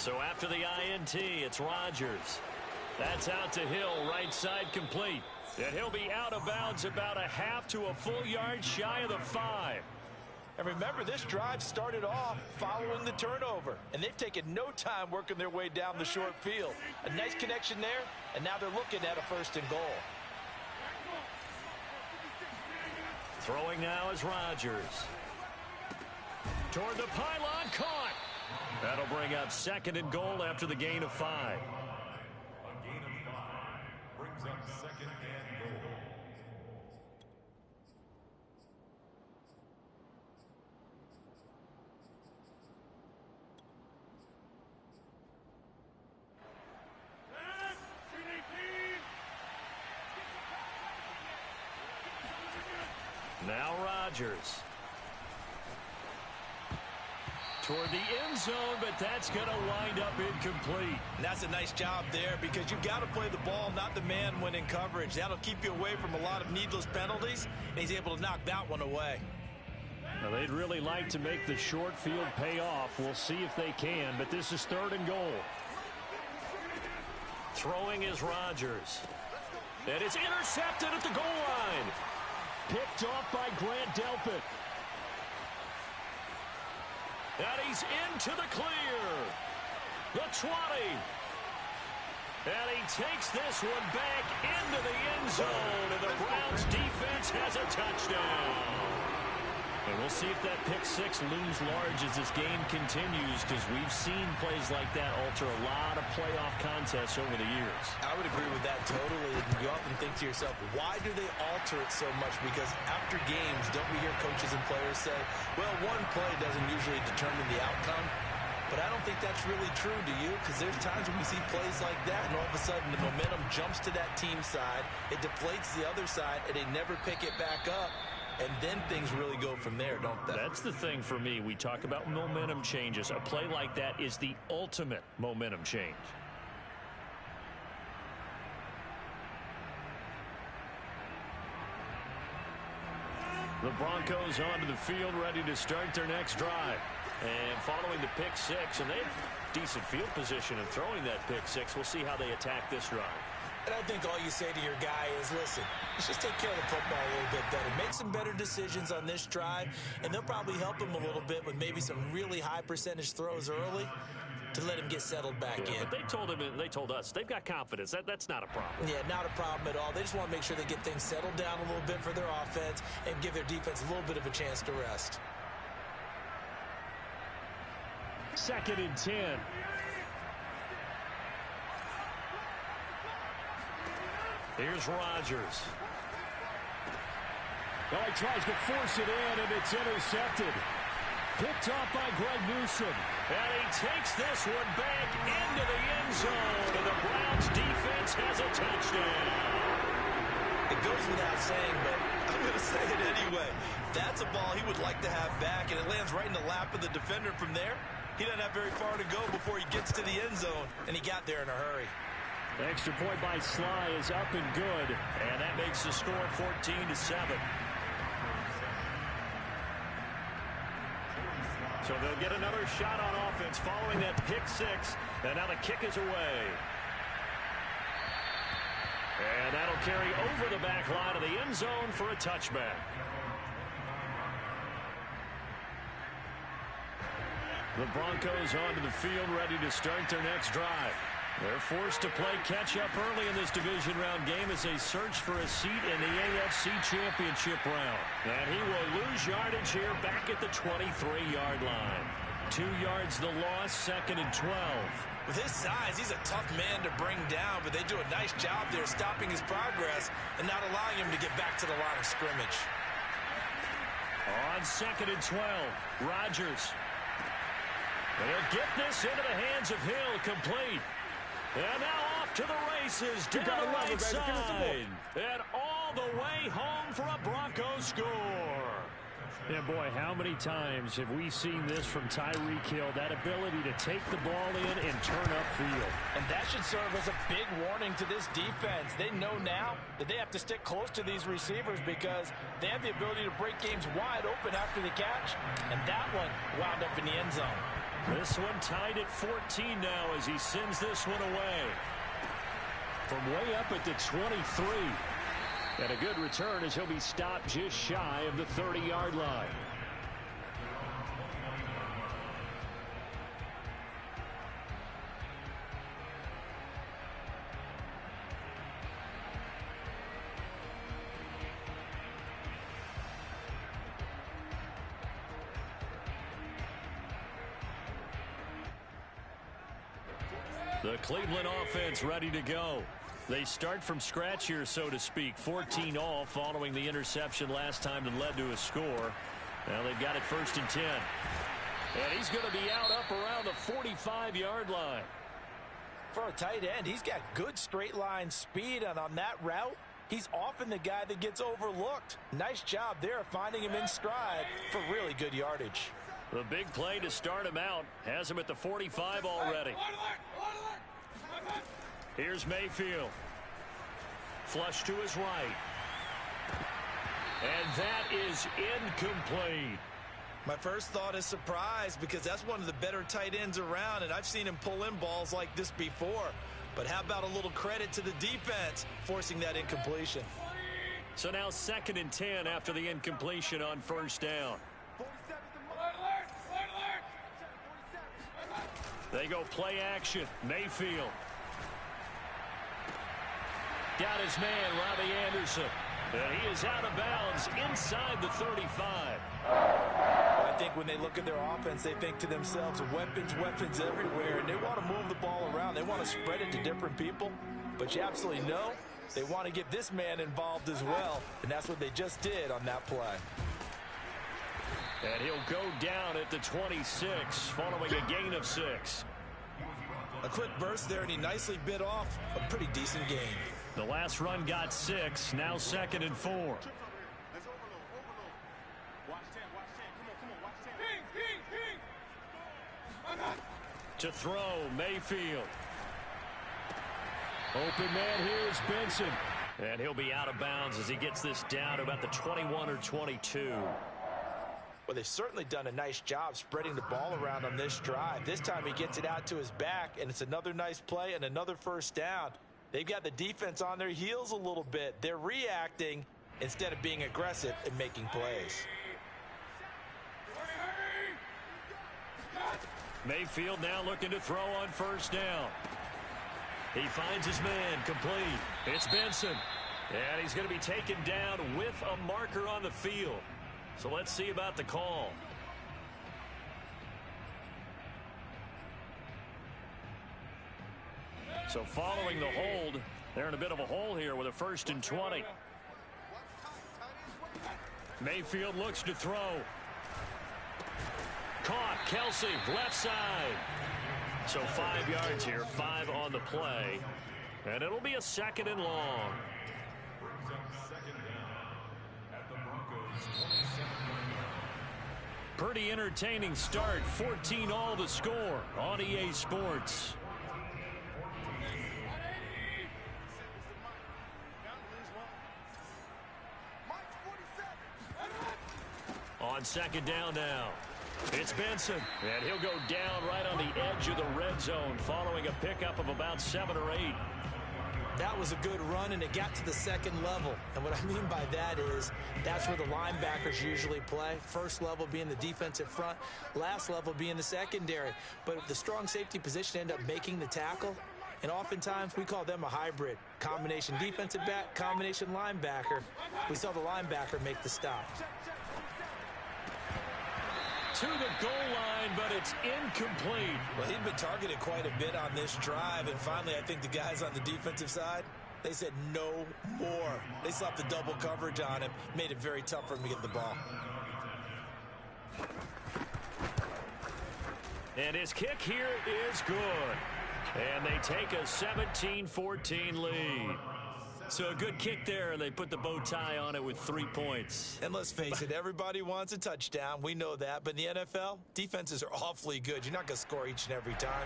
So after the INT, it's Rodgers. That's out to Hill, right side complete. And he'll be out of bounds about a half to a full yard shy of the 5. And remember, this drive started off following the turnover, and they've taken no time working their way down the short field. A nice connection there, and now they're looking at a 1st and goal. Throwing now is Rodgers. Toward the pylon, caught. That'll bring up 2nd and goal after the gain of 5. A gain of 5 brings up 2nd and goal. Now Rodgers. Toward the end zone, but that's going to wind up incomplete. And that's a nice job there because you've got to play the ball, not the man when in coverage. That'll keep you away from a lot of needless penalties, and he's able to knock that one away. Now, they'd really like to make the short field pay off. We'll see if they can, but this is 3rd and goal. Throwing is Rodgers. And it's intercepted at the goal line. Picked off by Grant Delpit. And he's into the clear. The 20. And he takes this one back into the end zone. And the Browns defense has a touchdown. And we'll see if that pick 6 looms large as this game continues, because we've seen plays like that alter a lot of playoff contests over the years. I would agree with that totally. You often think to yourself, why do they alter it so much? Because after games, don't we hear coaches and players say, well, one play doesn't usually determine the outcome. But I don't think that's really true, do you? Because there's times when we see plays like that, and all of a sudden the momentum jumps to that team side, it deflates the other side, and they never pick it back up. And then things really go from there, don't they? That's the thing for me. We talk about momentum changes. A play like that is the ultimate momentum change. The Broncos onto the field, ready to start their next drive. And following the pick 6, and they have decent field position in throwing that pick 6. We'll see how they attack this drive. And I think all you say to your guy is, listen, let's just take care of the football a little bit better. Make some better decisions on this drive, and they'll probably help him a little bit with maybe some really high percentage throws early to let him get settled back in. But they told us they've got confidence. That's not a problem. Yeah, not a problem at all. They just want to make sure they get things settled down a little bit for their offense and give their defense a little bit of a chance to rest. 2nd and 10. Here's Rodgers. Well, he tries to force it in, and it's intercepted. Picked off by Greg Newsome. And he takes this one back into the end zone, and the Browns defense has a touchdown. It goes without saying, but I'm going to say it anyway. That's a ball he would like to have back, and it lands right in the lap of the defender from there. He doesn't have very far to go before he gets to the end zone, and he got there in a hurry. The extra point by Sly is up and good, and that makes the score 14-7. So they'll get another shot on offense following that pick 6, and now the kick is away. And that'll carry over the back line of the end zone for a touchback. The Broncos onto the field, ready to start their next drive. They're forced to play catch-up early in this division round game as they search for a seat in the AFC Championship round. And he will lose yardage here back at the 23-yard line. 2 yards the loss, 2nd and 12. With his size, he's a tough man to bring down, but they do a nice job there stopping his progress and not allowing him to get back to the line of scrimmage. On 2nd and 12, Rodgers. They'll get this into the hands of Hill, complete. And now off to the races, down the right side. And all the way home for a Broncos score. And boy, how many times have we seen this from Tyreek Hill, that ability to take the ball in and turn upfield. And that should serve as a big warning to this defense. They know now that they have to stick close to these receivers because they have the ability to break games wide open after the catch. And that one wound up in the end zone. This one tied at 14 now as he sends this one away. From way up at the 23. And a good return as he'll be stopped just shy of the 30-yard line. The Cleveland offense ready to go. They start from scratch here, so to speak. 14 all following the interception last time that led to a score. Now they've got it 1st and 10. And he's going to be out up around the 45-yard line. For a tight end, he's got good straight line speed, and on that route, he's often the guy that gets overlooked. Nice job there finding him in stride for really good yardage. The big play to start him out has him at the 45 already. Here's Mayfield. Flush to his right. And that is incomplete. My first thought is surprise because that's one of the better tight ends around, and I've seen him pull in balls like this before. But how about a little credit to the defense forcing that incompletion? So now 2nd and 10 after the incompletion on 1st down. They go play action. Mayfield. Got his man, Robbie Anderson. And he is out of bounds inside the 35. I think when they look at their offense, they think to themselves, weapons, weapons everywhere. And they want to move the ball around. They want to spread it to different people. But you absolutely know they want to get this man involved as well. And that's what they just did on that play. And he'll go down at the 26 following a gain of 6. A quick burst there, and he nicely bit off a pretty decent gain. The last run got 6, now 2nd and 4. To throw, Mayfield. Open man here is Benson. And he'll be out of bounds as he gets this down to about the 21 or 22. Well, they've certainly done a nice job spreading the ball around on this drive. This time he gets it out to his back, and it's another nice play and another 1st down. They've got the defense on their heels a little bit. They're reacting instead of being aggressive and making plays. Mayfield now looking to throw on 1st down. He finds his man complete. It's Benson. And he's going to be taken down with a marker on the field. So let's see about the call. So following the hold, they're in a bit of a hole here with a 1st and 20. Mayfield looks to throw. Caught. Kelsey, left side. So 5 yards here, 5 on the play. And it'll be a 2nd and long. Brings up 2nd down at the Broncos' 27-yard line. Pretty entertaining start. 14 all the score on EA Sports. On 2nd down now. It's Benson, and he'll go down right on the edge of the red zone following a pickup of about 7 or 8. That was a good run, and it got to the 2nd level. And what I mean by that is that's where the linebackers usually play. First level being the defensive front, last level being the secondary. But the strong safety position end up making the tackle, and oftentimes we call them a hybrid. Combination defensive back, combination linebacker. We saw the linebacker make the stop. To the goal line, but it's incomplete. Well, he'd been targeted quite a bit on this drive, and finally I think the guys on the defensive side, they said no more. They slapped the double coverage on him, made it very tough for him to get the ball. And his kick here is good. And they take a 17-14 lead. So a good kick there, and they put the bow tie on it with 3 points. And let's face it, everybody wants a touchdown. We know that. But in the NFL, defenses are awfully good. You're not going to score each and every time.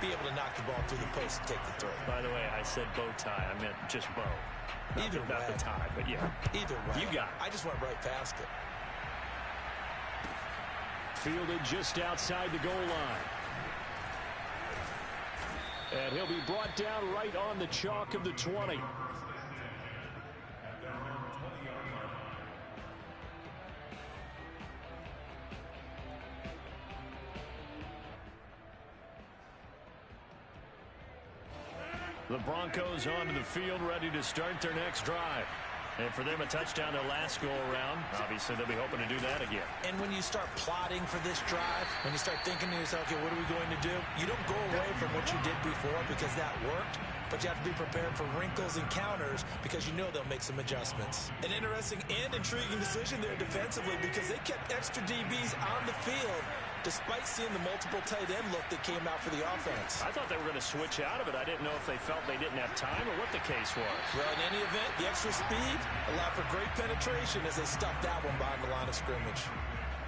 Be able to knock the ball through the post and take the throw. By the way, I said bow tie. I meant just bow. Either way. Not the tie, but yeah. Either way. You got it. I just went right past it. Fielded just outside the goal line. And he'll be brought down right on the chalk of the 20. The Broncos onto the field, ready to start their next drive. And for them, a touchdown their last go-around. Obviously, they'll be hoping to do that again. And when you start plotting for this drive, when you start thinking to yourself, okay, what are we going to do? You don't go away from what you did before because that worked, but you have to be prepared for wrinkles and counters because you know they'll make some adjustments. An interesting and intriguing decision there defensively because they kept extra DBs on the field despite seeing the multiple tight end look that came out for the offense. I thought they were going to switch out of it. I didn't know if they felt they didn't have time or what the case was. Well, in any event, the extra speed allowed for great penetration as they stuffed that one behind the line of scrimmage.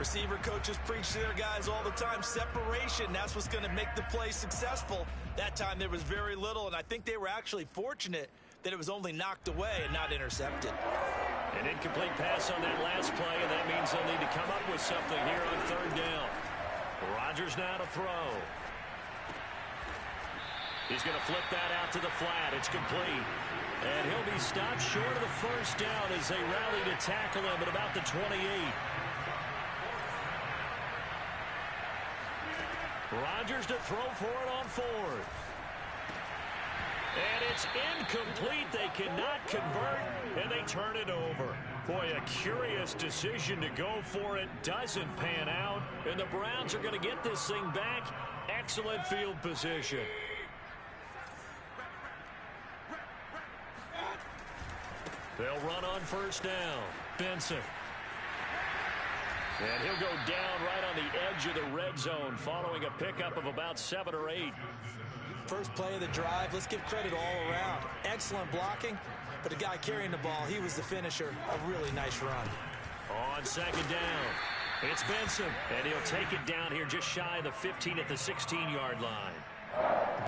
Receiver coaches preach to their guys all the time. Separation, that's what's going to make the play successful. That time there was very little, and I think they were actually fortunate that it was only knocked away and not intercepted. An incomplete pass on that last play, and that means they'll need to come up with something here on third down. Rodgers now to throw. He's going to flip that out to the flat. It's complete. And he'll be stopped short of the first down as they rally to tackle him at about the 28. Rodgers to throw for it on fourth. And it's incomplete. They cannot convert, and they turn it over. Boy, a curious decision to go for it. Doesn't pan out, and the Browns are going to get this thing back. Excellent field position. They'll run on first down. Benson. And he'll go down right on the edge of the red zone following a pickup of about 7 or 8. First play of the drive, let's give credit all around. Excellent blocking, but the guy carrying the ball, he was the finisher. A really nice run. On second down, it's Benson, and he'll take it down here just shy of the 15 at the 16-yard line.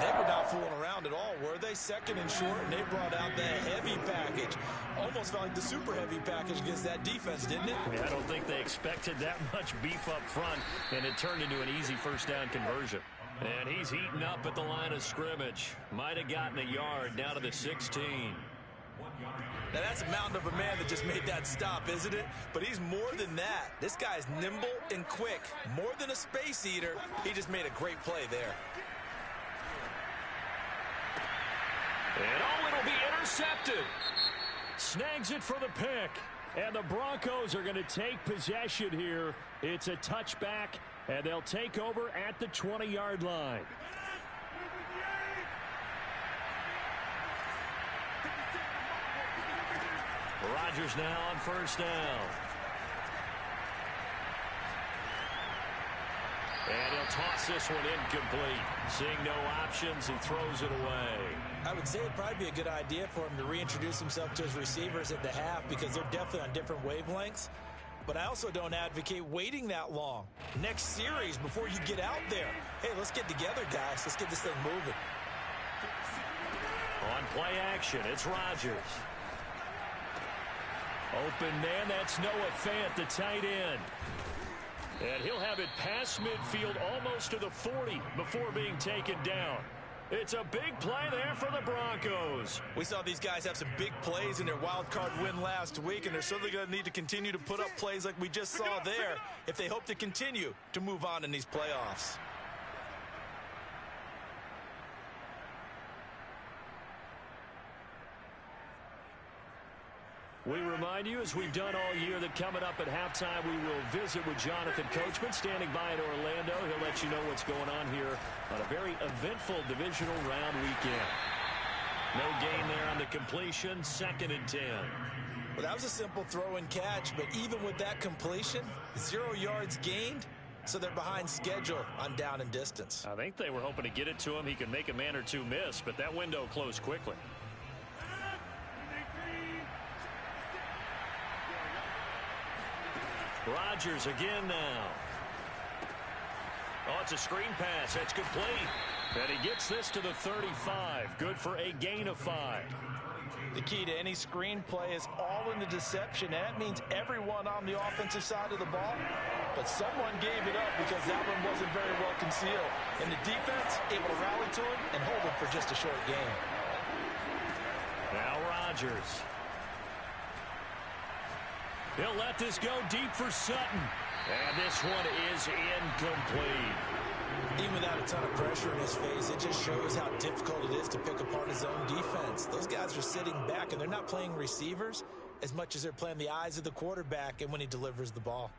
They were not fooling around at all, were they? Second and short, and they brought out the heavy package. Almost felt like the super heavy package against that defense, didn't it? Yeah, I don't think they expected that much beef up front, and it turned into an easy first down conversion. And he's heating up at the line of scrimmage. Might have gotten a yard down to the 16. Now that's a mountain of a man that just made that stop, isn't it? But he's more than that. This guy's nimble and quick. More than a space eater, he just made a great play there. And oh, it'll be intercepted. Snags it for the pick. And the Broncos are going to take possession here. It's a touchback, and they'll take over at the 20-yard line. Rodgers now on first down. And he'll toss this one incomplete. Seeing no options, he throws it away. I would say it'd probably be a good idea for him to reintroduce himself to his receivers at the half because they're definitely on different wavelengths. But I also don't advocate waiting that long. Next series before you get out there. Hey, let's get together, guys. Let's get this thing moving. On play action, it's Rodgers. Open man, that's Noah Fant, the tight end. And he'll have it past midfield almost to the 40 before being taken down. It's a big play there for the Broncos. We saw these guys have some big plays in their wild card win last week, and they're certainly going to need to continue to put up plays like we just saw there if they hope to continue to move on in these playoffs. We remind you, as we've done all year, that coming up at halftime, we will visit with Jonathan Coachman, standing by in Orlando. He'll let you know what's going on here on a very eventful divisional round weekend. No gain there on the completion, 2nd and 10. Well, that was a simple throw and catch, but even with that completion, 0 yards gained, so they're behind schedule on down and distance. I think they were hoping to get it to him. He could make a man or two miss, but that window closed quickly. Rodgers again now. Oh, it's a screen pass. That's complete. And he gets this to the 35. Good for a gain of 5. The key to any screenplay is all in the deception. That means everyone on the offensive side of the ball. But someone gave it up because that one wasn't very well concealed. And the defense able to rally to him and hold him for just a short game. Now Rodgers. He'll let this go deep for Sutton. And this one is incomplete. Even without a ton of pressure in his face, it just shows how difficult it is to pick apart his own defense. Those guys are sitting back, and they're not playing receivers as much as they're playing the eyes of the quarterback and when he delivers the ball.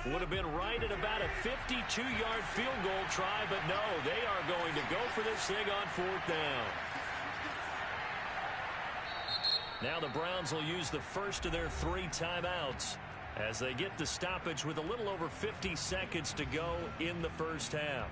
Would have been right at about a 52-yard field goal try, but no, they are going to go for this thing on 4th down. Now the Browns will use the first of their 3 timeouts as they get the stoppage with a little over 50 seconds to go in the first half.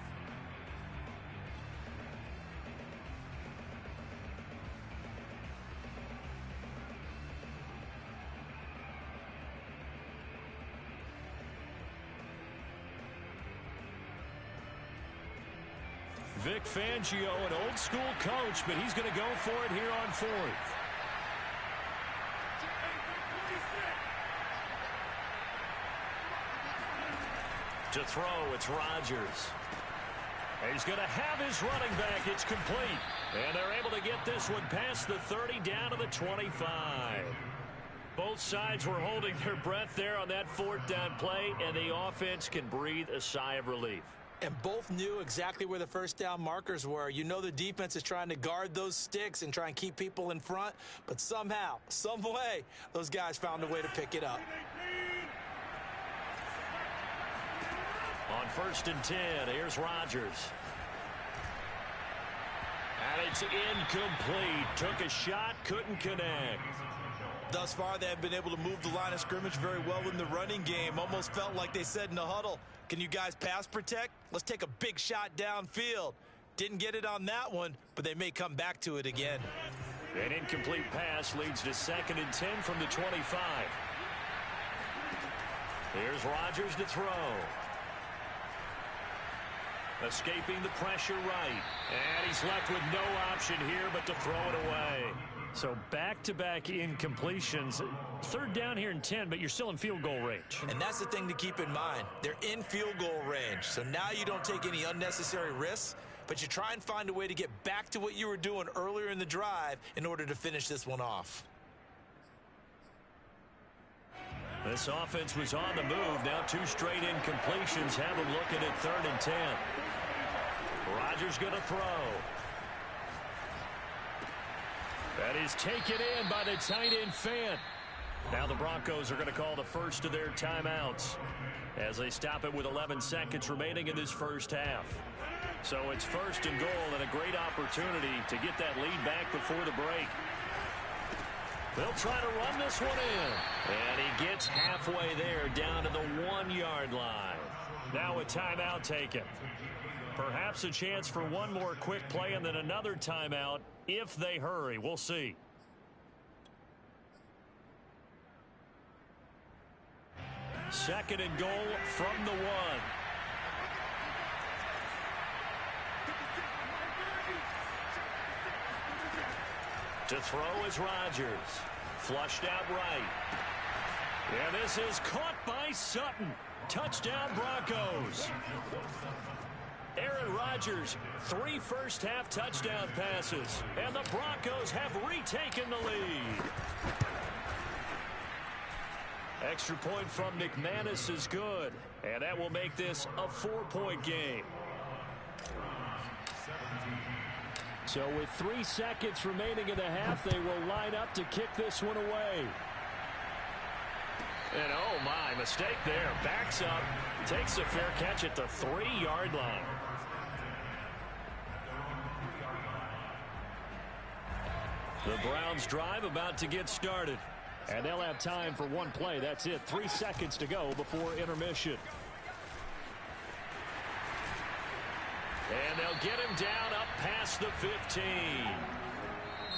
Vic Fangio, an old-school coach, but he's going to go for it here on 4th. To throw, it's Rodgers. He's going to have his running back. It's complete. And they're able to get this one past the 30 down to the 25. Both sides were holding their breath there on that 4th down play, and the offense can breathe a sigh of relief. And both knew exactly where the first down markers were. You know the defense is trying to guard those sticks and try and keep people in front, but somehow, some way, those guys found a way to pick it up. On 1st and 10, here's Rodgers. And it's incomplete. Took a shot, couldn't connect. Thus far, they have been able to move the line of scrimmage very well in the running game. Almost felt like they said in the huddle, can you guys pass protect? Let's take a big shot downfield. Didn't get it on that one, but they may come back to it again. An incomplete pass leads to 2nd and 10 from the 25. Here's Rodgers to throw. Escaping the pressure right. And he's left with no option here but to throw it away. So back-to-back incompletions. 3rd down here in 10, but you're still in field goal range. And that's the thing to keep in mind. They're in field goal range. So now you don't take any unnecessary risks, but you try and find a way to get back to what you were doing earlier in the drive in order to finish this one off. This offense was on the move. Now 2 straight incompletions have them looking at 3rd and 10. Rodgers going to throw. That is taken in by the tight end Fant. Now the Broncos are going to call the first of their timeouts as they stop it with 11 seconds remaining in this first half. So it's 1st and goal and a great opportunity to get that lead back before the break. They'll try to run this one in. And he gets halfway there down to the 1-yard line. Now a timeout taken. Perhaps a chance for one more quick play and then another timeout if they hurry. We'll see. Second and goal from the 1. To throw is Rodgers. Flushed out right. And this is caught by Sutton. Touchdown Broncos. Aaron Rodgers, 3 first-half touchdown passes. And the Broncos have retaken the lead. Extra point from McManus is good. And that will make this a 4-point game. So with 3 seconds remaining in the half, they will line up to kick this one away. And oh my, mistake there. Backs up, takes a fair catch at the 3-yard line. The Browns drive about to get started. And they'll have time for one play. That's it. 3 seconds to go before intermission. And they'll get him down up past the 15.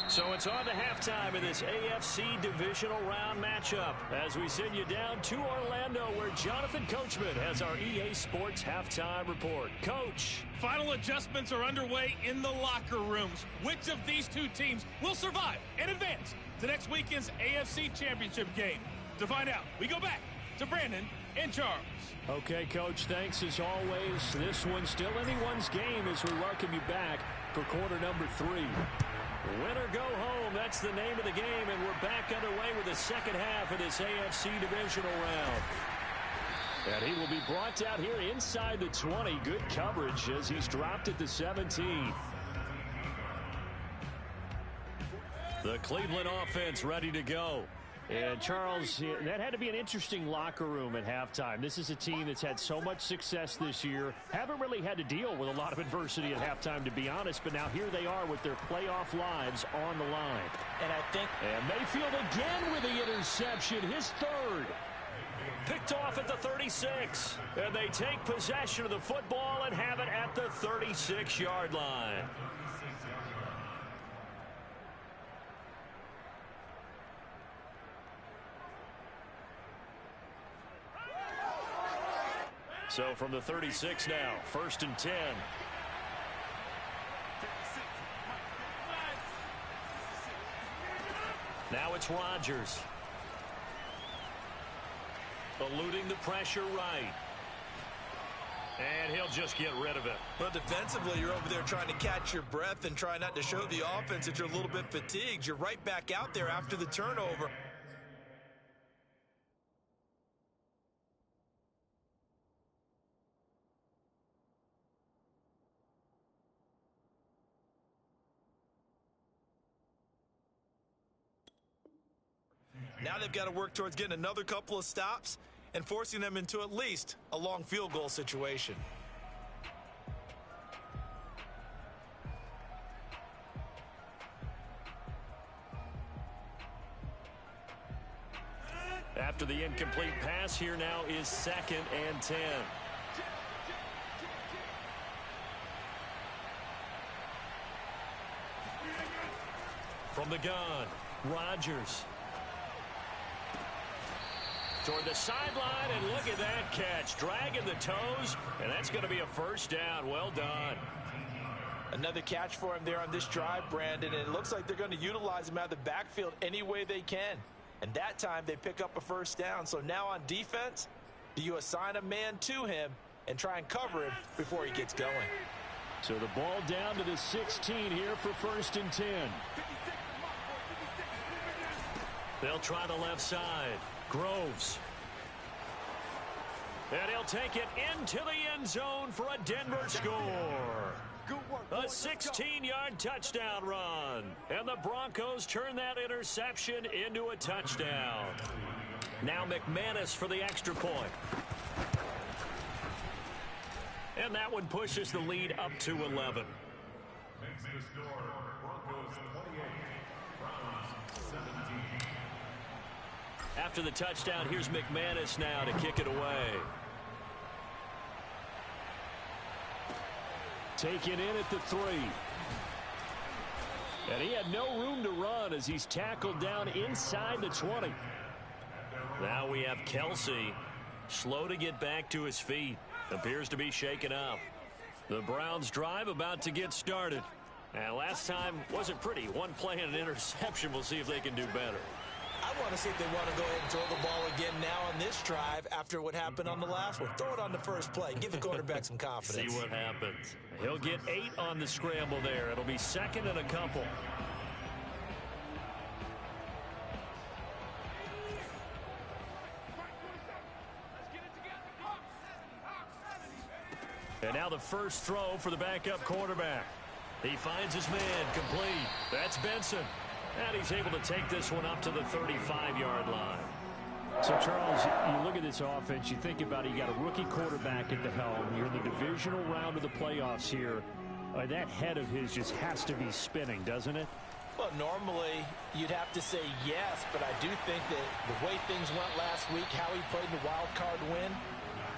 So it's on to halftime in this AFC divisional round matchup as we send you down to Orlando where Jonathan Coachman has our EA Sports halftime report. Coach. Final adjustments are underway in the locker rooms. Which of these two teams will survive and advance to next weekend's AFC Championship game? To find out, we go back to Brandon and Charles. Okay, Coach, thanks as always. This one's still anyone's game as we welcome you back for quarter number 3. Win or go home, that's the name of the game, and we're back underway with the second half of this AFC divisional round. And he will be brought down here inside the 20. Good coverage as he's dropped at the 17. The Cleveland offense ready to go. And, Charles, that had to be an interesting locker room at halftime. This is a team that's had so much success this year. Haven't really had to deal with a lot of adversity at halftime, to be honest. But now here they are with their playoff lives on the line. And Mayfield again with the interception, his third. Picked off at the 36. And they take possession of the football and have it at the 36-yard line. So from the 36 now, 1st and 10. Now it's Rodgers. Eluding the pressure right. And he'll just get rid of it. Well, defensively, you're over there trying to catch your breath and try not to show the offense that you're a little bit fatigued. You're right back out there after the turnover. Now they've got to work towards getting another couple of stops and forcing them into at least a long field goal situation. After the incomplete pass, here now is 2nd and 10. From the gun, Rodgers. Toward the sideline, and look at that catch. Dragging the toes, and that's going to be a first down. Well done. Another catch for him there on this drive, Brandon, and it looks like they're going to utilize him out of the backfield any way they can. And that time they pick up a first down. So now on defense, do you assign a man to him and try and cover him before he gets going? So the ball down to the 16 here for 1st and 10. They'll try the left side. Groves. And he'll take it into the end zone for a Denver score. A 16-yard touchdown run. And the Broncos turn that interception into a touchdown. Now McManus for the extra point. And that one pushes the lead up to 11. Makes the score Broncos 28, Browns 17. After the touchdown, here's McManus now to kick it away. Taken in at the 3. And he had no room to run as he's tackled down inside the 20. Now we have Kelsey, slow to get back to his feet. Appears to be shaken up. The Browns drive about to get started. And last time wasn't pretty. One play and an interception. We'll see if they can do better. I want to see if they want to go ahead and throw the ball again now on this drive after what happened on the last one. Throw it on the first play. Give the quarterback some confidence. See what happens. He'll get 8 on the scramble there. It'll be 2nd and a couple. And now the first throw for the backup quarterback. He finds his man complete. That's Benson. And he's able to take this one up to the 35-yard line. So, Charles, you look at this offense, you think about it, you got a rookie quarterback at the helm. You're in the divisional round of the playoffs here. That head of his just has to be spinning, doesn't it? Well, normally you'd have to say yes, but I do think that the way things went last week, how he played the wild card win,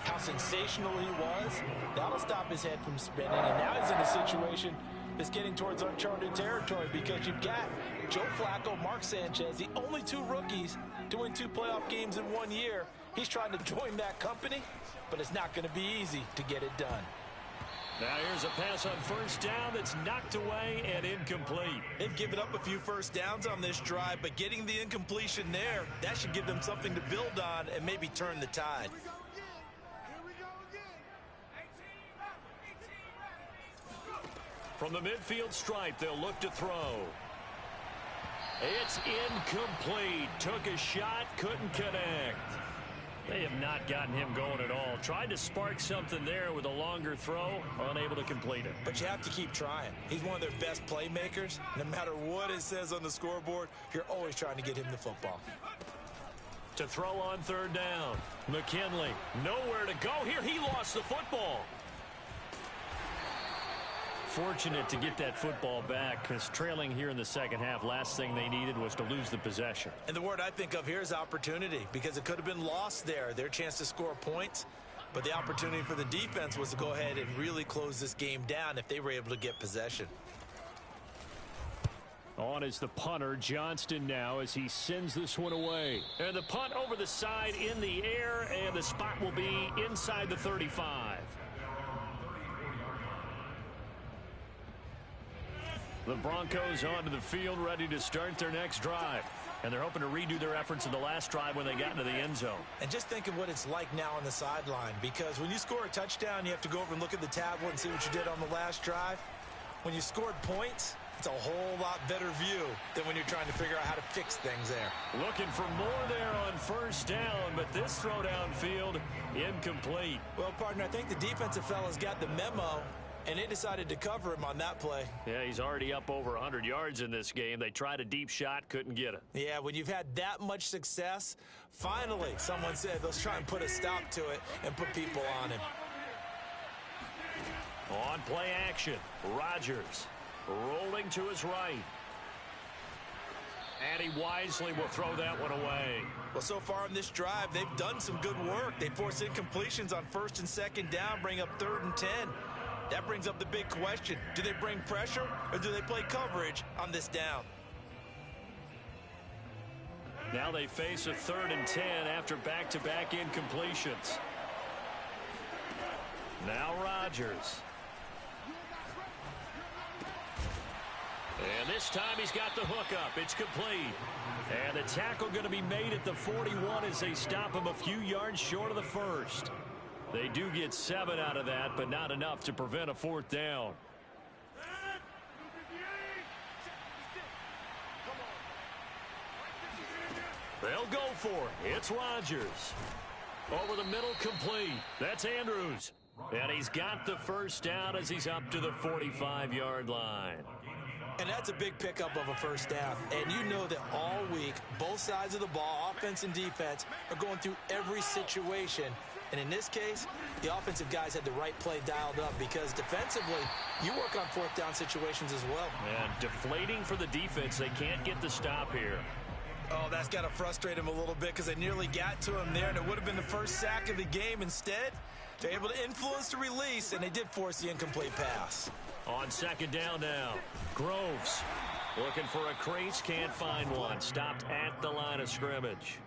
how sensational he was, that'll stop his head from spinning. And now he's in a situation that's getting towards uncharted territory because you've got Joe Flacco, Mark Sanchez, the only two rookies to win 2 playoff games in 1 year. He's trying to join that company, but it's not going to be easy to get it done. Now here's a pass on first down that's knocked away and incomplete. They've given up a few first downs on this drive, but getting the incompletion there, that should give them something to build on and maybe turn the tide. From the midfield stripe, they'll look to throw. It's incomplete. Took a shot, couldn't connect. They have not gotten him going at all. Tried to spark something there with a longer throw, unable to complete it. But you have to keep trying. He's one of their best playmakers. No matter what it says on the scoreboard, you're always trying to get him the football. To throw on third down. McKinley, nowhere to go here. He lost the football. Fortunate to get that football back because trailing here in the second half, last thing they needed was to lose the possession. And the word I think of here is opportunity because it could have been lost there. Their chance to score points. But the opportunity for the defense was to go ahead and really close this game down if they were able to get possession. On is the punter, Johnston, now as he sends this one away. And the punt over the side in the air, and the spot will be inside the 35. The Broncos onto the field, ready to start their next drive. And they're hoping to redo their efforts in the last drive when they got into the end zone. And just think of what it's like now on the sideline, because when you score a touchdown, you have to go over and look at the tablet and see what you did on the last drive. When you scored points, it's a whole lot better view than when you're trying to figure out how to fix things there. Looking for more there on first down, but this throw downfield, incomplete. Well, partner, I think the defensive fellas got the memo, and they decided to cover him on that play. Yeah, he's already up over 100 yards in this game. They tried a deep shot, couldn't get it. Yeah, when you've had that much success, finally someone said, let's try and put a stop to it and put people on him. On play action, Rodgers rolling to his right. And he wisely will throw that one away. Well, so far in this drive, they've done some good work. They force incompletions on first and second down, bring up 3rd and 10. That brings up the big question. Do they bring pressure or do they play coverage on this down? Now they face a 3rd and 10 after back-to-back incompletions. Now Rodgers. And this time he's got the hook up. It's complete. And the tackle going to be made at the 41 as they stop him a few yards short of the first. They do get 7 out of that, but not enough to prevent a 4th down. They'll go for it. It's Rodgers. Over the middle, complete. That's Andrews. And he's got the first down as he's up to the 45-yard line. And that's a big pickup of a first down. And you know that all week, both sides of the ball, offense and defense, are going through every situation. And in this case, the offensive guys had the right play dialed up because defensively, you work on 4th down situations as well. And deflating for the defense. They can't get the stop here. Oh, that's got to frustrate him a little bit because they nearly got to him there, and it would have been the first sack of the game. Instead, they're able to influence the release, and they did force the incomplete pass. On second down now, Groves looking for a crease, can't find one. Stopped at the line of scrimmage.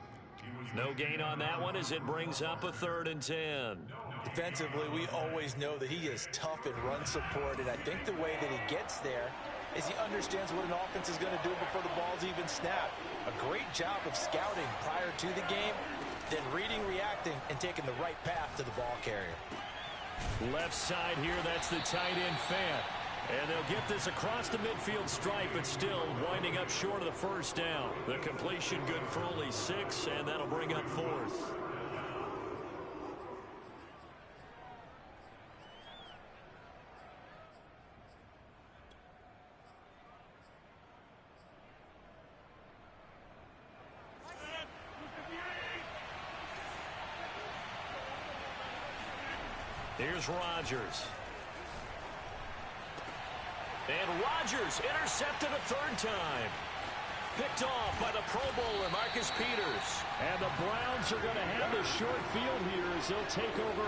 No gain on that one as it brings up a 3rd and 10. Defensively, we always know that he is tough in run support, and I think the way that he gets there is he understands what an offense is going to do before the ball's even snapped. A great job of scouting prior to the game, then reading, reacting, and taking the right path to the ball carrier. Left side here, that's the tight end Fant. And they'll get this across the midfield stripe, but still winding up short of the first down. The completion good for only 6, and that'll bring up 4th. Here's Rodgers. And Rodgers intercepted a 3rd time. Picked off by the Pro Bowler, Marcus Peters. And the Browns are going to have the short field here as they'll take over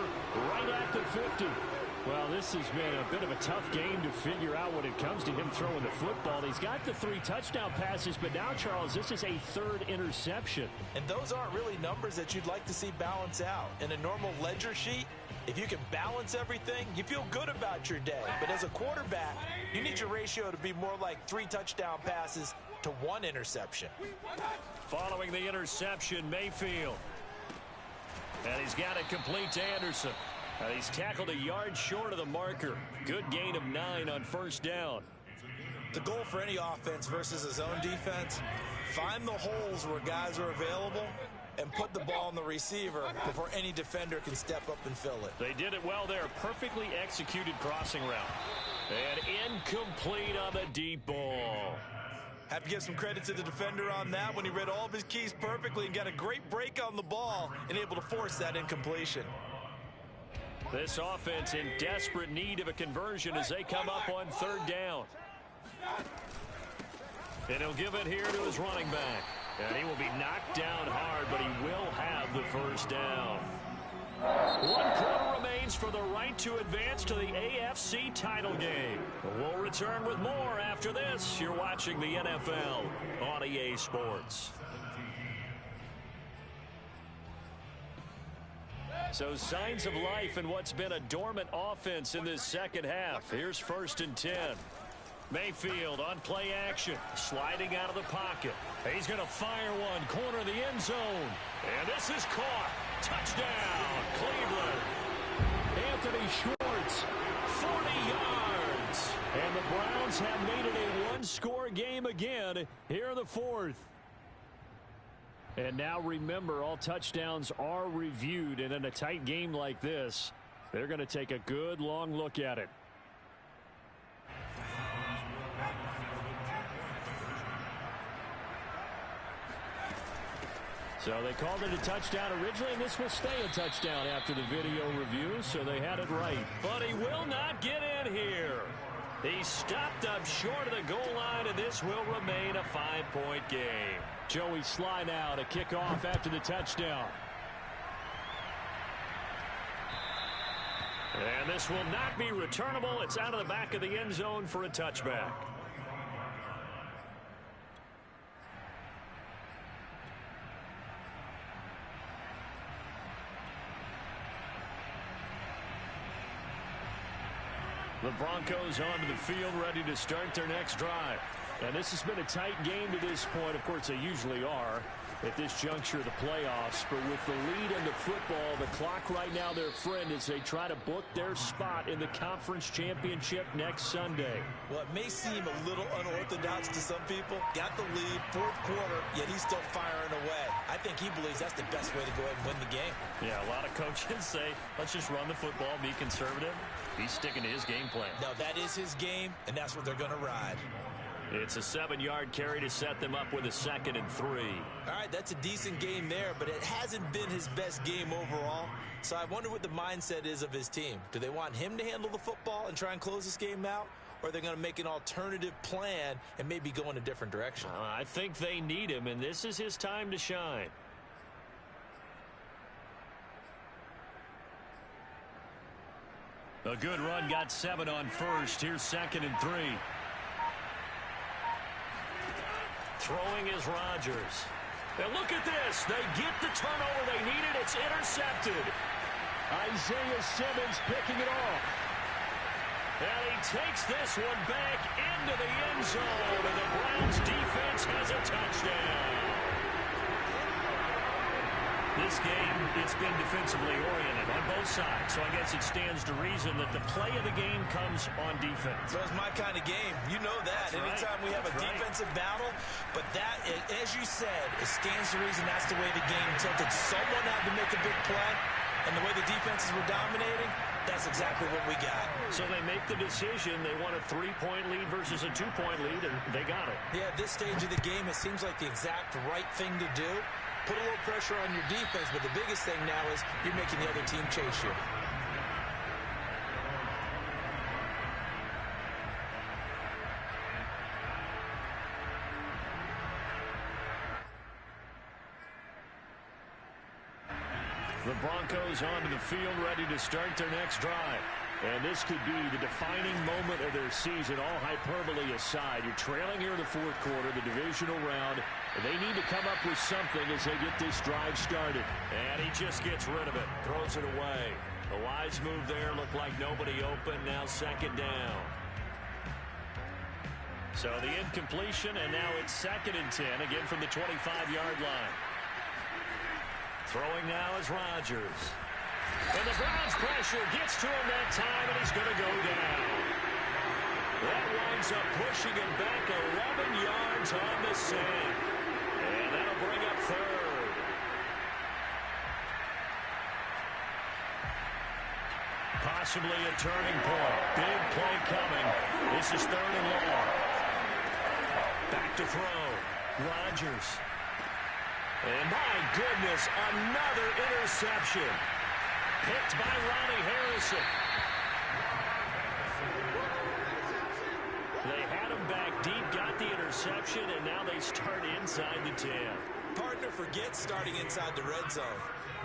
right at the 50. Well, this has been a bit of a tough game to figure out when it comes to him throwing the football. He's got the 3 touchdown passes, but now, Charles, this is a 3rd interception. And those aren't really numbers that you'd like to see balance out. In a normal ledger sheet, if you can balance everything, you feel good about your day. But as a quarterback, you need your ratio to be more like 3 touchdown passes to 1 interception. Following the interception, Mayfield. And he's got it complete to Anderson. He's tackled a yard short of the marker. Good gain of 9 on 1st down. The goal for any offense versus a zone defense, find the holes where guys are available and put the ball on the receiver before any defender can step up and fill it. They did it well there. Perfectly executed crossing route. And incomplete on the deep ball. Have to give some credit to the defender on that when he read all of his keys perfectly and got a great break on the ball and able to force that incompletion. This offense in desperate need of a conversion as they come up on 3rd down. And he'll give it here to his running back. And he will be knocked down hard, but he will have the 1st down. 1 quarter remains for the right to advance to the AFC title game. We'll return with more after this. You're watching the NFL on EA Sports. So signs of life in what's been a dormant offense in this 2nd half. Here's 1st and 10. Mayfield on play action, sliding out of the pocket. He's going to fire one, corner of the end zone. And this is caught. Touchdown, Cleveland. Anthony Schwartz, 40 yards. and the Browns have made it a 1-score game again here in the 4th. And now remember, all touchdowns are reviewed, and in a tight game like this, they're going to take a good long look at it. So they called it a touchdown originally, and this will stay a touchdown after the video review, so they had it right. But he will not get in here. He stopped up short of the goal line, and this will remain a 5-point game. Joey Sly now to kick off after the touchdown. And this will not be returnable. It's out of the back of the end zone for a touchback. The Broncos onto the field, ready to start their next drive. And this has been a tight game to this point. Of course, they usually are at this juncture of the playoffs. But with the lead in the football, the clock right now their friend as they try to book their spot in the conference championship next Sunday. Well, it may seem a little unorthodox to some people. Got the lead, 4th quarter, yet he's still firing away. I think he believes that's the best way to go ahead and win the game. Yeah, a lot of coaches say, let's just run the football, be conservative. He's sticking to his game plan. No, that is his game, and that's what they're going to ride. It's a 7-yard carry to set them up with a 2nd and 3. All right, that's a decent game there, but it hasn't been his best game overall. So I wonder what the mindset is of his team. Do they want him to handle the football and try and close this game out? Or are they going to make an alternative plan and maybe go in a different direction? I think they need him, and this is his time to shine. A good run, got 7 on first. Here's 2nd and 3. Throwing is Rodgers. And look at this. They get the turnover they needed. It's intercepted. Isaiah Simmons picking it off. And he takes this one back into the end zone. And the Browns defense has a touchdown. This game, it's been defensively oriented on both sides. So I guess it stands to reason that the play of the game comes on defense. So it's my kind of game. You know that. That's Anytime right. we have a defensive battle. But that, as you said, it stands to reason that's the way the game tilted. Someone had to make a big play. And the way the defenses were dominating, that's exactly what we got. So they make the decision. They want a 3-point lead versus a 2-point lead, and they got it. Yeah, at this stage of the game, it seems like the exact right thing to do. Put a little pressure on your defense, but the biggest thing now is you're making the other team chase you. The Broncos onto the field, ready to start their next drive. And this could be the defining moment of their season, all hyperbole aside. You're trailing here in the fourth quarter, the divisional round. And they need to come up with something as they get this drive started. And he just gets rid of it, throws it away. A wise move there, looked like nobody open, now second down. So the incompletion, and now it's 2nd and 10, again from the 25-yard line. Throwing now is Rodgers. And the Browns pressure gets to him that time, and he's going to go down. That winds up pushing him back 11 yards on the sack. And that'll bring up 3rd. Possibly a turning point. Big play coming. This is 3rd and long. Back to throw. Rodgers. And my goodness, another interception. Picked by Ronnie Harrison. They had him back deep, got the interception, and now they start inside the 10. Partner forgets starting inside the red zone.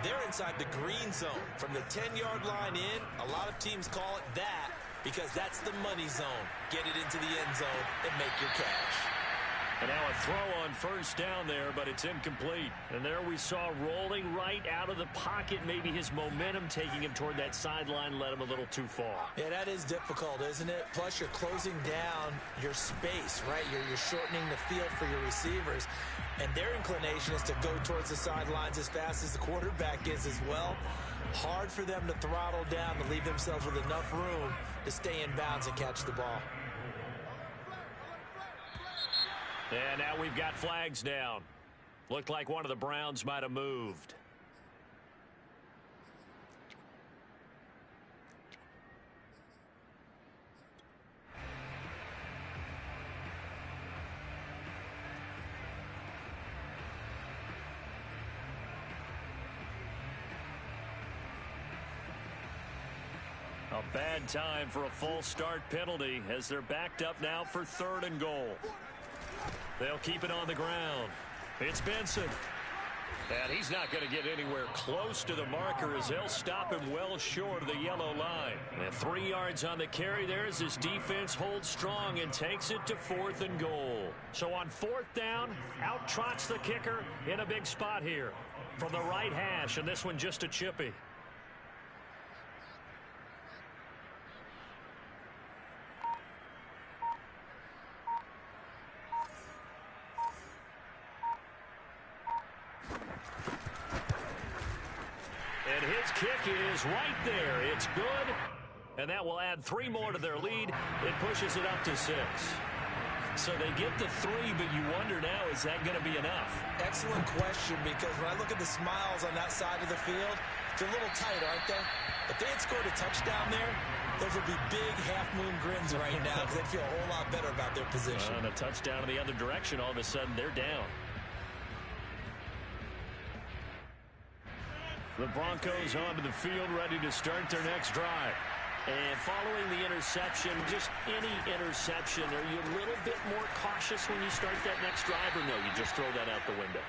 They're inside the green zone. From the 10-yard line in, a lot of teams call it that because that's the money zone. Get it into the end zone and make your cash. And now a throw on first down there, but it's incomplete. And there we saw rolling right out of the pocket. Maybe his momentum taking him toward that sideline led him a little too far. Yeah, that is difficult, isn't it? Plus, you're closing down your space, right? You're shortening the field for your receivers. And their inclination is to go towards the sidelines as fast as the quarterback is as well. Hard for them to throttle down to leave themselves with enough room to stay in bounds and catch the ball. And now we've got flags down. Looked like one of the Browns might have moved. A bad time for a false start penalty as they're backed up now for 3rd and goal. They'll keep it on the ground. It's Benson. And he's not going to get anywhere close to the marker as they'll stop him well short of the yellow line. And 3 yards on the carry there as his defense holds strong and takes it to 4th and goal. So on 4th down, out trots the kicker in a big spot here from the right hash, and this one just a chippy. Kick is right there. It's good. And that will add 3 more to their lead. It pushes it up to 6. So they get the 3, but you wonder now, is that going to be enough? Excellent question, because when I look at the smiles on that side of the field, they're a little tight, aren't they? If they had scored a touchdown there, those would be big half-moon grins right now because they'd feel a whole lot better about their position. And a touchdown in the other direction, all of a sudden they're down. The Broncos onto the field, ready to start their next drive. And following the interception, just any interception, are you a little bit more cautious when you start that next drive, or no, you just throw that out the window?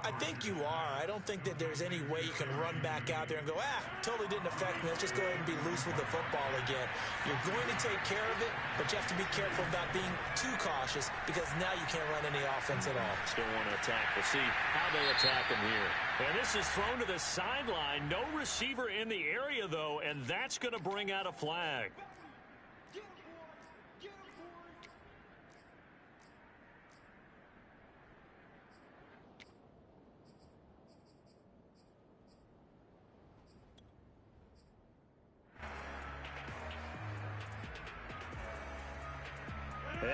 I think you are. I don't think that there's any way you can run back out there and go, totally didn't affect me. Let's just go ahead and be loose with the football again. You're going to take care of it, but you have to be careful about being too cautious because now you can't run any offense at all. Still want to attack. We'll see how they attack him here. And this is thrown to the sideline. No receiver in the area, though, and that's going to bring out a flag.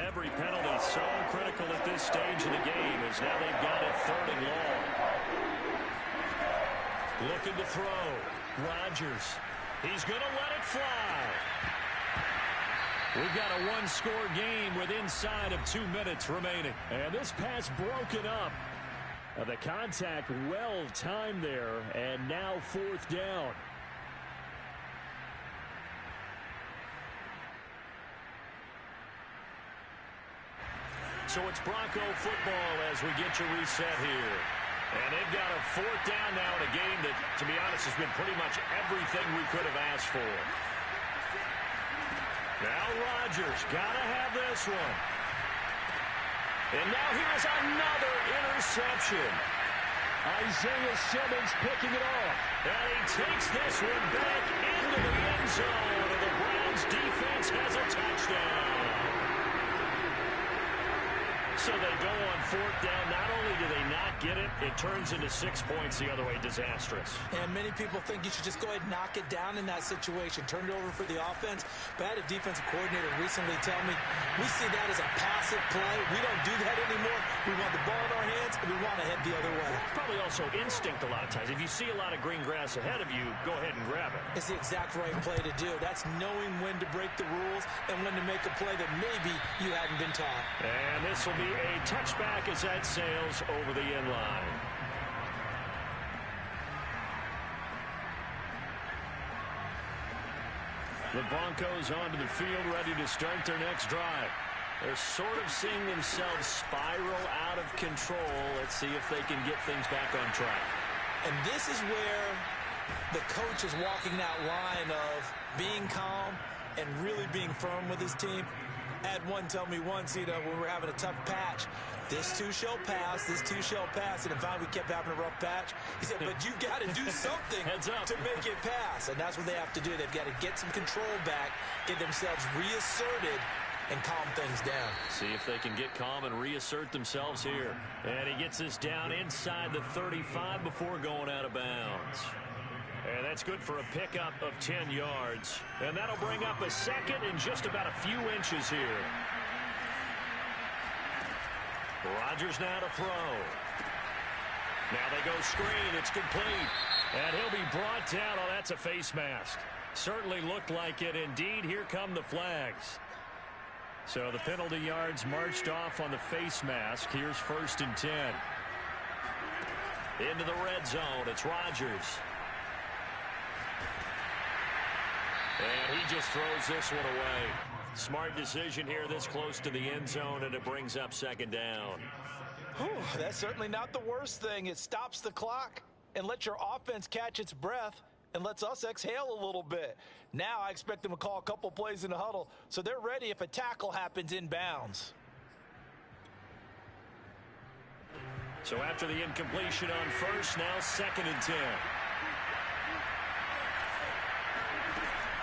Every penalty so critical at this stage of the game as now they've got it 3rd and long. Looking to throw. Rodgers. He's going to let it fly. We've got a one-score game with inside of 2 minutes remaining. And this pass broken up. The contact well timed there, and now 4th down. So it's Bronco football as we get you reset here. And they've got a fourth down now in a game that, to be honest, has been pretty much everything we could have asked for. Now Rodgers got to have this one. And now here's another interception. Isaiah Simmons picking it off. And he takes this one back into the end zone. And the Browns defense has a touchdown. So they go on fourth down. Not only do they not get it, it turns into 6 points the other way. Disastrous. And many people think you should just go ahead and knock it down in that situation. Turn it over for the offense. But I had a defensive coordinator recently tell me, we see that as a passive play. We don't do that anymore. We want the ball in our hands, and we want to head the other way. It's probably also instinct a lot of times. If you see a lot of green grass ahead of you, go ahead and grab it. It's the exact right play to do. That's knowing when to break the rules and when to make a play that maybe you hadn't been taught. And this will be a touchback as that sails over the end line. The Broncos onto the field, ready to start their next drive. They're sort of seeing themselves spiral out of control. Let's see if they can get things back on track. And this is where the coach is walking that line of being calm and really being firm with his team. I had one tell me once, when we're having a tough patch, this too shall pass, this too shall pass. And in fact, we kept having a rough patch. He said, but you got to do something to make it pass. And that's what they have to do. They've got to get some control back, get themselves reasserted, and calm things down. See if they can get calm and reassert themselves here. And he gets this down inside the 35 before going out of bounds. And that's good for a pickup of 10 yards. And that'll bring up a second and just about a few inches here. Rodgers now to throw. Now they go screen. It's complete. And he'll be brought down. Oh, that's a face mask. Certainly looked like it. Indeed, here come the flags. So the penalty yards marched off on the face mask. Here's 1st and 10. Into the red zone. It's Rodgers. And he just throws this one away. Smart decision here this close to the end zone, and it brings up 2nd down. Whew, that's certainly not the worst thing. It stops the clock and lets your offense catch its breath and lets us exhale a little bit. Now I expect them to call a couple plays in the huddle so they're ready if a tackle happens in bounds. So after the incompletion on first, now 2nd and 10.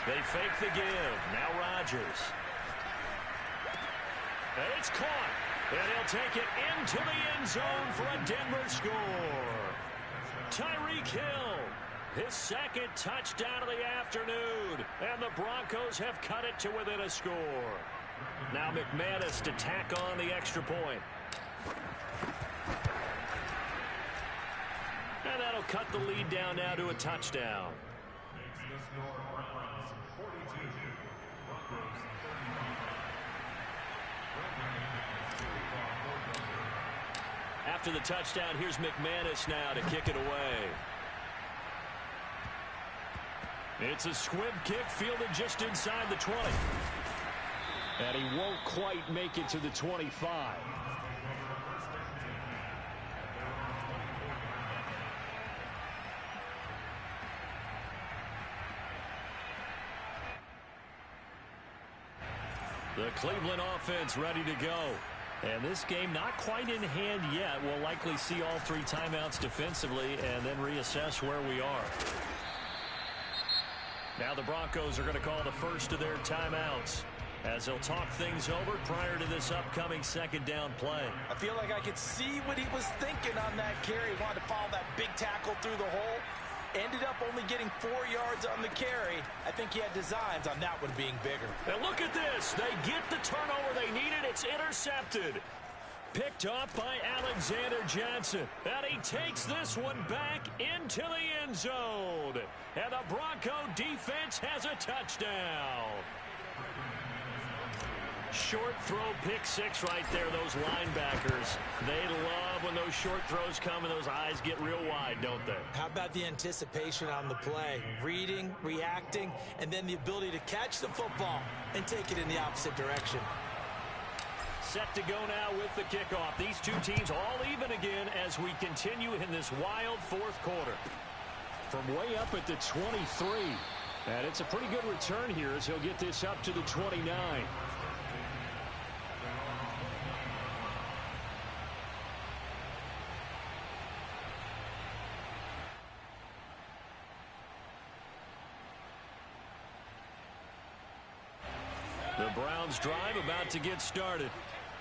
They fake the give. Now Rodgers. And it's caught. And he'll take it into the end zone for a Denver score. Tyreek Hill, his 2nd touchdown of the afternoon. And the Broncos have cut it to within a score. Now McManus to tack on the extra point. And that'll cut the lead down now to a touchdown. After the touchdown, here's McManus now to kick it away. It's a squib kick fielded just inside the 20. And he won't quite make it to the 25. The Cleveland offense ready to go. And this game not quite in hand yet. We'll likely see all 3 timeouts defensively and then reassess where we are. Now the Broncos are going to call the first of their timeouts as they'll talk things over prior to this upcoming 2nd down play. I feel like I could see what he was thinking on that carry. He wanted to follow that big tackle through the hole. Ended up only getting 4 yards on the carry. I think he had designs on that one being bigger. And look at this. They get the turnover they needed. It's intercepted. Picked off by Alexander Johnson. And he takes this one back into the end zone. And the Bronco defense has a touchdown. Short throw, pick 6 right there. Those linebackers, they love when those short throws come and those eyes get real wide, don't they? How about the anticipation on the play? Reading, reacting, and then the ability to catch the football and take it in the opposite direction. set to go now with the kickoff. These two teams all even again as we continue in this wild fourth quarter. From way up at the 23. And it's a pretty good return here as he'll get this up to the 29. The Browns drive about to get started.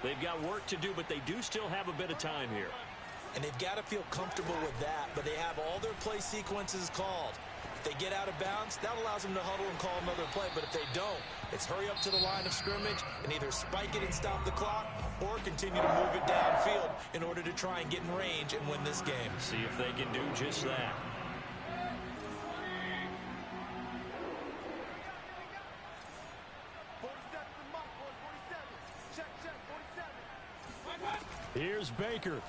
They've got work to do, but they do still have a bit of time here. And they've got to feel comfortable with that, but they have all their play sequences called. If they get out of bounds, that allows them to huddle and call another play, but if they don't, it's hurry up to the line of scrimmage and either spike it and stop the clock or continue to move it downfield in order to try and get in range and win this game. See if they can do just that. Here's Baker.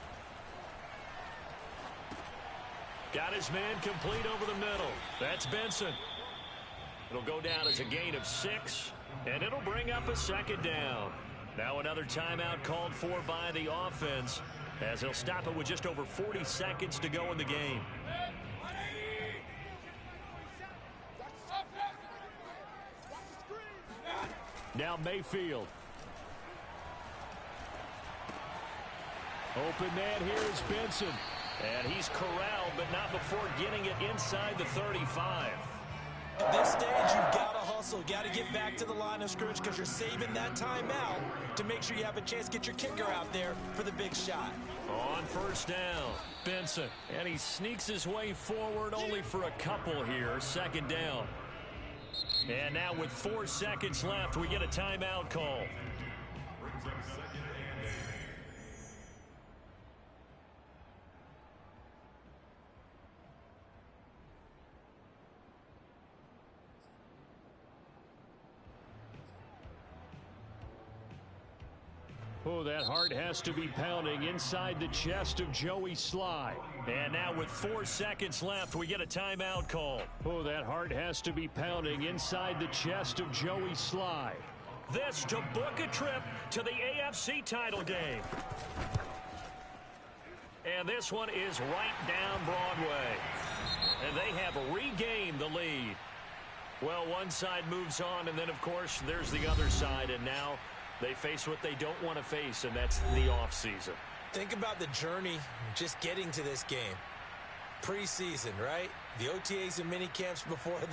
Got his man complete over the middle. That's Benson. It'll go down as a gain of 6, and it'll bring up a second down. Now another timeout called for by the offense as they'll stop it with just over 40 seconds to go in the game. Now Mayfield. Open man here is Benson. And he's corralled, but not before getting it inside the 35. At this stage, you've got to hustle. Got to get back to the line of scrimmage because you're saving that timeout to make sure you have a chance to get your kicker out there for the big shot. On first down, Benson. And he sneaks his way forward only for a couple here. Second down. And now with 4 seconds left, we get a timeout call. Brings up second and 8. Oh, that heart has to be pounding inside the chest of Joey Sly. And now with 4 seconds left, we get a timeout call. Oh, that heart has to be pounding inside the chest of Joey Sly. This to book a trip to the AFC title game. And this one is right down Broadway. And they have regained the lead. Well, one side moves on, and then, of course, there's the other side. And now they face what they don't want to face, and that's the offseason. Think about the journey just getting to this game. Preseason, right? The OTAs and mini camps before